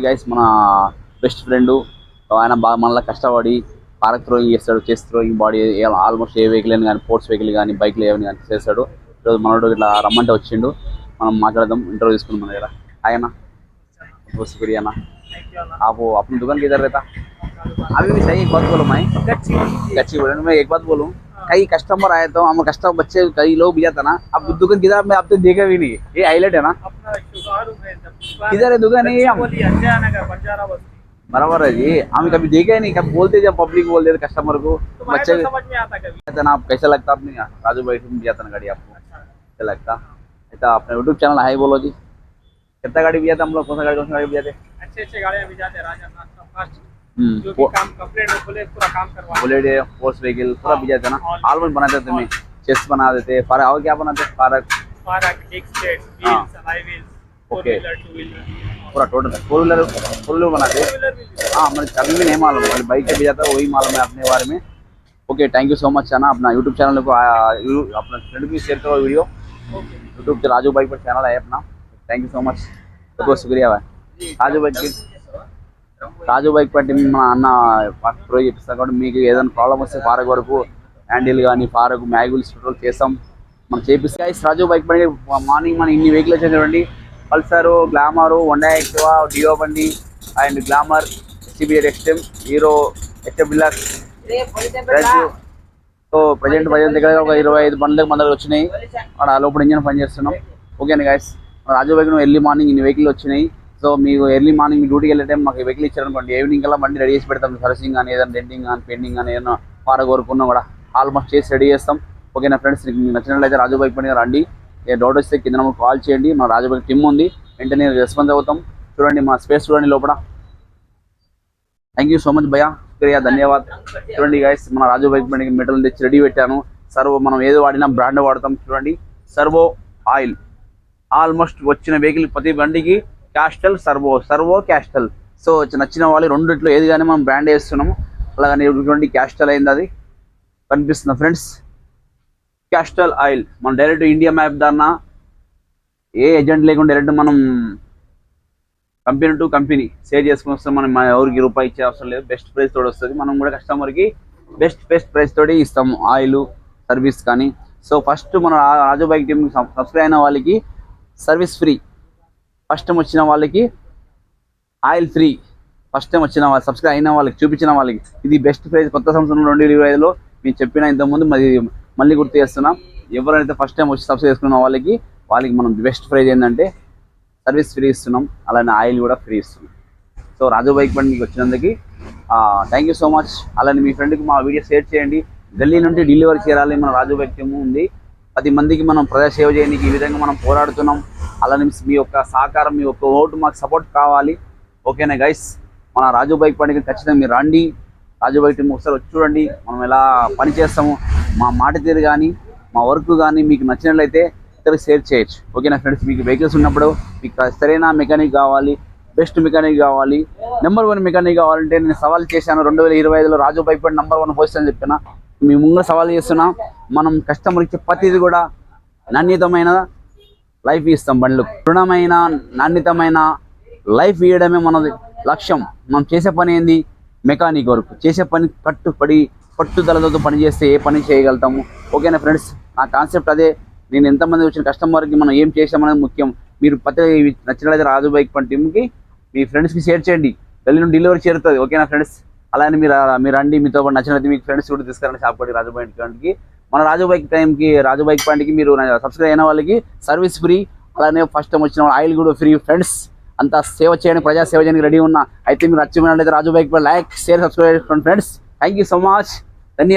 Guys మన best friend ఆయన బాగా మనలా కష్టపడి పార్క్ థ్రోయింగ్ చేస్తాడు, చెస్ థ్రోయింగ్, బాడీ ఆల్మోస్ట్ ఏ వెహికల్ అని కానీ స్పోర్ట్స్ వెహికల్ కానీ బైక్లు ఏమైనా కానీ చేస్తాడు. ఈరోజు మనోడు ఇట్లా రమ్మంటే వచ్చిండు, మనం మాట్లాడదాం, ఇంటర్వ్యూ తీసుకున్నాం మన దగ్గర. ఆయన शुक्रिया ना। आप अपनी दुकान किधर रहता? अभी भी सही एक बात बोलो, मैं कच्ची बोले मैं एक बात बोलूँ, कई कस्टमर आए तो हम कस्टमर बच्चे कई लोग भी जाता ना, अब दुकान किधर मैं अब तक देखा भी नहीं, ये हाईलाइट है ना। किधर है दुकान? ये बराबर है जी, हम कभी देखे ही नहीं, कभी बोलते जब पब्लिक बोलते थे कस्टमर को तो बच्चे समझ में आता कभी ना। आप कैसा लगता आपने राजू भाई तुम जाता ना गाड़ी आपको कैसा लगता? ऐसा अपने यूट्यूब चैनल हाई बोलो जी। कितना गाड़ी भी जाता हम लोग, कौन सा गाड़ी भी जाते? अच्छे गाड़ियां भी जाते, जो भी काम कंप्लीट बोले पूरा काम करवा बुलेट फोर्स व्हीकल पूरा भी जाते ना। ऑलमोस्ट बनाते थे, मैं चेस बना देते, फारक और क्या बनाते? फारक disc brake wheels alloy wheels okay two wheeler पूरा टोटल फोर व्हीलर बनाते। हाँ मतलब कभी भी नहीं मालूम, बाइक से भी जाता है वही मालूम है अपने बारे में। Okay thank you so much है ना। अपना यूट्यूब चैनल को अपना फ्रेंड भी शेयर करो वीडियो, यूट्यूब से राजू भाई पर चैनल है अपना। थैंक यू सो मच, बहुत शुक्रिया भाई। రాజు బైక్ పట్టి మన అన్న ప్రో చేపిస్తాం కాబట్టి మీకు ఏదైనా ప్రాబ్లం వస్తే ఫారక్ వరకు హ్యాండిల్ కానీ ఫారక్ మ్యాగుల్స్ పెట్రోల్ చేస్తాం మనం చేపిస్తే. రాజు బైక్ బండి మార్నింగ్ మన ఇన్ని వెహికల్ వచ్చాయి చూడండి, Pulsar, Glamour, Honda Activa, Dio బండి and Glamour, CBZ Xtreme, Hero Xtreme Deluxe. So present దగ్గర ఒక 25 బండ్లకు మన దగ్గర వచ్చినాయి, అక్కడ లోపల ఇంజన్ పని చేస్తున్నాం. ఓకేనా గైస్, రాజు బైక్ ఎర్లీ మార్నింగ్ ఇన్ని వెహికల్ వచ్చినాయి. సో మీకు ఎర్లీ మార్నింగ్ మీ డ్యూటీకి వెళ్ళే టైం మాకు వెహికల్ ఇచ్చారనుకోండి, ఈవినింగ్ కల్లా బండి రెడీ చేసి పెడతాం. సర్వీసింగ్ కానీ ఏదైనా డెంటింగ్ కానీ పెయింటింగ్ కానీ ఏదైనా ఫారక్ కోరుకున్నా కూడా ఆల్మోస్ట్ చేసి రెడీ చేస్తాం. ఓకేనా ఫ్రెండ్స్, మీకు నచ్చినట్లయితే రాజు బైక్ పని రండి. ఏ డౌట్ వస్తే కింద నమ్మకు కాల్ చేయండి, మా రాజు బైక్ టీమ్ ఉంది, వెంటనే రెస్పాన్స్ అవుతాం. చూడండి మా స్పేస్ చూడండి లోపల. థ్యాంక్ యూ సో మచ్ భయ్యా, శుక్రియా, ధన్యవాద్. చూడండి గైస్ మన రాజు బైక్ బండికి మెటల్ తెచ్చి రెడీ పెట్టాను. సర్వో మనం ఏది వాడినా బ్రాండ్ వాడతాం. చూడండి సర్వో ఆయిల్, ఆల్మోస్ట్ వచ్చిన వెహికల్ ప్రతి బండికి క్యాస్టల్, సర్వో క్యాస్టల్. సో నచ్చిన వాళ్ళు రెండిట్లో ఏది కానీ మనం బ్రాండ్ వేస్తున్నాము. అలాగని ఇటువంటి క్యాస్టల్ అయింది, అది కనిపిస్తుంది ఫ్రెండ్స్. క్యాస్టల్ ఆయిల్ మనం డైరెక్ట్ ఇండియా మ్యాప్ దాన్న ఏ ఏజెంట్ లేకుండా డైరెక్ట్ మనం కంపెనీ టు కంపెనీ సేల్ చేసుకుని వస్తాం. మనం ఎవరికి రూపాయి ఇచ్చే అవసరం లేదు, బెస్ట్ ప్రైస్ తోడు వస్తుంది. మనం కూడా కస్టమర్కి బెస్ట్ ప్రైస్ తోటి ఇస్తాము ఆయిల్ సర్వీస్ కానీ. సో ఫస్ట్ మన రాజు బైక్ టీమ్ సబ్స్క్రైబ్ అయిన వాళ్ళకి సర్వీస్ ఫ్రీ, ఫస్ట్ టైం వచ్చిన వాళ్ళకి ఆయిల్ ఫ్రీ, ఫస్ట్ టైం వచ్చిన వాళ్ళు సబ్స్క్రైబ్ అయిన వాళ్ళకి చూపించిన వాళ్ళకి ఇది బెస్ట్ ప్రైస్. కొత్త సంవత్సరం 2025లో మేము చెప్పిన ఇంతకుముందు మళ్ళీ గుర్తు చేస్తున్నాం. ఎవరైతే ఫస్ట్ టైం వచ్చి సబ్స్క్రైబ్ చేసుకున్న వాళ్ళకి మనం బెస్ట్ ప్రైస్ ఏంటంటే సర్వీస్ ఫ్రీ ఇస్తున్నాం, అలానే ఆయిల్ కూడా ఫ్రీ ఇస్తున్నాం. సో రాజు బైక్ బండి మీకు వచ్చినందుకు థ్యాంక్ యూ సో మచ్. అలానే మీ ఫ్రెండ్కి మా వీడియో షేర్ చేయండి. ఢిల్లీ నుండి డెలివరీ చేయాలి మన రాజు బైక్ టీమ్ ఉంది. 10 మందికి మనం ప్రజా సేవ చేయడానికి ఈ విధంగా మనం పోరాడుతున్నాం. అలానే మీ యొక్క సహకారం, మీ యొక్క ఓటు మాకు సపోర్ట్ కావాలి. ఓకేనా గైస్, మన రాజు బైక్ బండికి ఖచ్చితంగా మీరు రండి. రాజు బైక్ టీమ్ ఒకసారి వచ్చి చూడండి మనం ఎలా పని చేస్తాము. మా మాట తీరు కానీ మా వర్క్ కానీ మీకు నచ్చినట్లయితే ఇతరులకు షేర్ చేయొచ్చు. ఓకేనా ఫ్రెండ్స్, మీకు వెహికల్స్ ఉన్నప్పుడు మీకు సరైన మెకానిక్ కావాలి, బెస్ట్ మెకానిక్ కావాలి, నెంబర్ 1 మెకానిక్ కావాలంటే నేను సవాల్ చేశాను. 2025లో రాజు బైక్ బండి నెంబర్ 1 పొజిషన్ అని చెప్పిన మీ ముందు సవాల్ చేస్తున్నా. మనం కస్టమర్ ఇచ్చే ప్రతిది కూడా నాణ్యతమైన లైఫ్ ఇస్తాం. బండ్లు దృఢమైన నాణ్యతమైన లైఫ్ ఇవ్వడమే మన లక్ష్యం. మనం చేసే పని ఏంది? మెకానిక్ వర్క్ చేసే పని, పట్టుదలతో పని చేస్తే ఏ పని చేయగలుగుతాము. ఓకేనా ఫ్రెండ్స్, నా కాన్సెప్ట్ అదే. నేను ఎంతమంది వచ్చిన కస్టమర్కి మనం ఏం చేసామనేది ముఖ్యం. మీరు ప్రతి నచ్చినట్లయితే రాజు బైక్ పని టీమ్కి మీ ఫ్రెండ్స్కి షేర్ చేయండి, ఢిల్లీ నుండి డెలివరీ చేరుతుంది. ఓకేనా ఫ్రెండ్స్, అలానే మీరు రండి, మీతో పాటు నచ్చినట్లయితే మీకు ఫ్రెండ్స్ కూడా తీసుకురండి షాప్ కొట్టి రాజు బైక్ బండికి. మన రాజు బైక్ టైంకి రాజు బైక్ బండికి మీరు సబ్స్క్రైబ్ అయిన వాళ్ళకి సర్వీస్ ఫ్రీ, అలానే ఫస్ట్ టైం వచ్చిన ఆయిల్ కూడా ఫ్రీ. ఫ్రెండ్స్ అంతా సేవ చేయడానికి, ప్రజా సేవ చేయడానికి రెడీ ఉన్నా. అయితే మీరు నచ్చినట్లయితే రాజు బైక్ లైక్, షేర్, సబ్స్క్రైబ్ చేసుకోండి friends. Thank you so much, ధన్యవాదాలు.